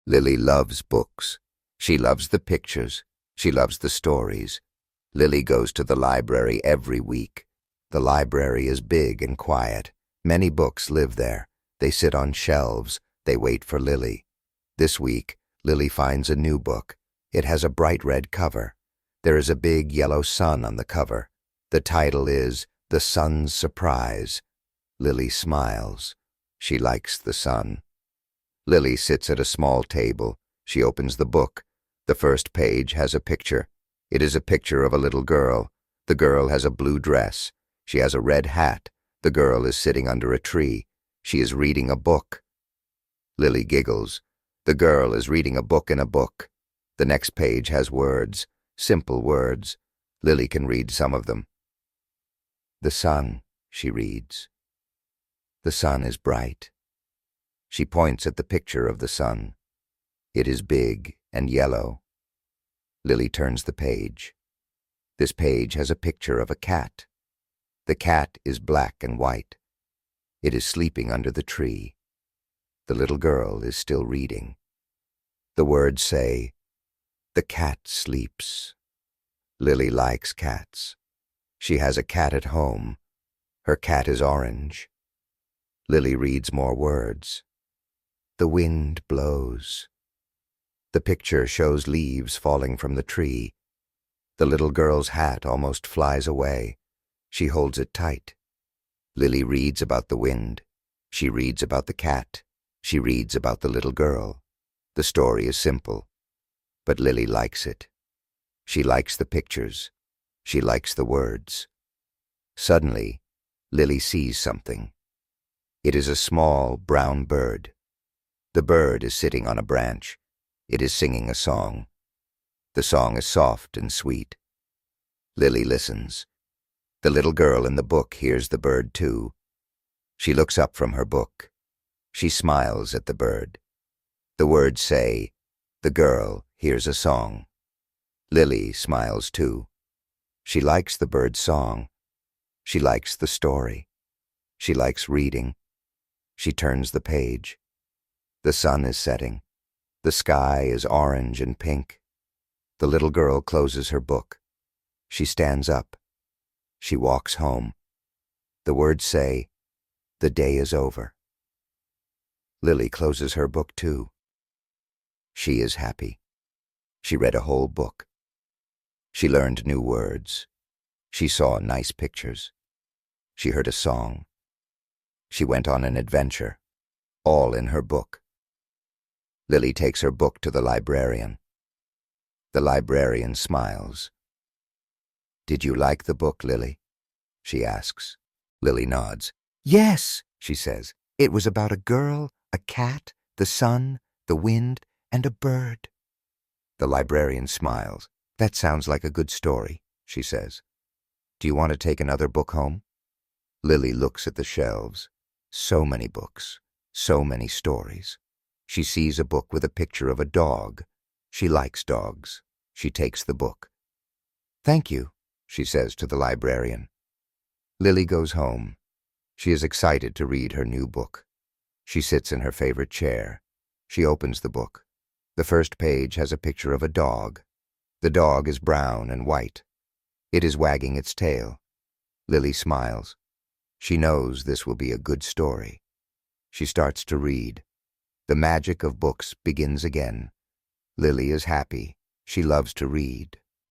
Lily loves books. She loves the pictures. She loves the stories. Lily goes to the library every week. The library is big and quiet. Many books live there. They sit on shelves. They wait for Lily. This week, Lily finds a new book. It has a bright red cover. There is a big yellow sun on the cover. The title is The Sun's Surprise. Lily smiles. She likes the sun. Lily sits at a small table. She opens the book. The first page has a picture. It is a picture of a little girl. The girl has a blue dress. She has a red hat. The girl is sitting under a tree. She is reading a book. Lily giggles. The girl is reading a book in a book. The next page has words, simple words. Lily can read some of them. The sun, she reads. The sun is bright. She points at the picture of the sun. It is big and yellow. Lily turns the page. This page has a picture of a cat. The cat is black and white. It is sleeping under the tree. The little girl is still reading. The words say, "The cat sleeps." Lily likes cats. She has a cat at home. Her cat is orange. Lily reads more words. The wind blows. The picture shows leaves falling from the tree. The little girl's hat almost flies away. She holds it tight. Lily reads about the wind. She reads about the cat. She reads about the little girl. The story is simple, but Lily likes it. She likes the pictures. She likes the words. Suddenly, Lily sees something. It is a small brown bird. The bird is sitting on a branch. It is singing a song. The song is soft and sweet. Lily listens. The little girl in the book hears the bird too. She looks up from her book. She smiles at the bird. The words say, "The girl hears a song." Lily smiles too. She likes the bird's song. She likes the story. She likes reading. She turns the page. The sun is setting. The sky is orange and pink. The little girl closes her book. She stands up. She walks home. The words say, "The day is over." Lily closes her book too. She is happy. She read a whole book. She learned new words. She saw nice pictures. She heard a song. She went on an adventure, all in her book. Lily takes her book to the librarian. The librarian smiles. "Did you like the book, Lily?" she asks. Lily nods. "Yes," she says. "It was about a girl, a cat, the sun, the wind, and a bird." The librarian smiles. "That sounds like a good story," she says. "Do you want to take another book home?" Lily looks at the shelves. So many books, so many stories. She sees a book with a picture of a dog. She likes dogs. She takes the book. "Thank you," she says to the librarian. Lily goes home. She is excited to read her new book. She sits in her favorite chair. She opens the book. The first page has a picture of a dog. The dog is brown and white. It is wagging its tail. Lily smiles. She knows this will be a good story. She starts to read. The magic of books begins again. Lily is happy. She loves to read.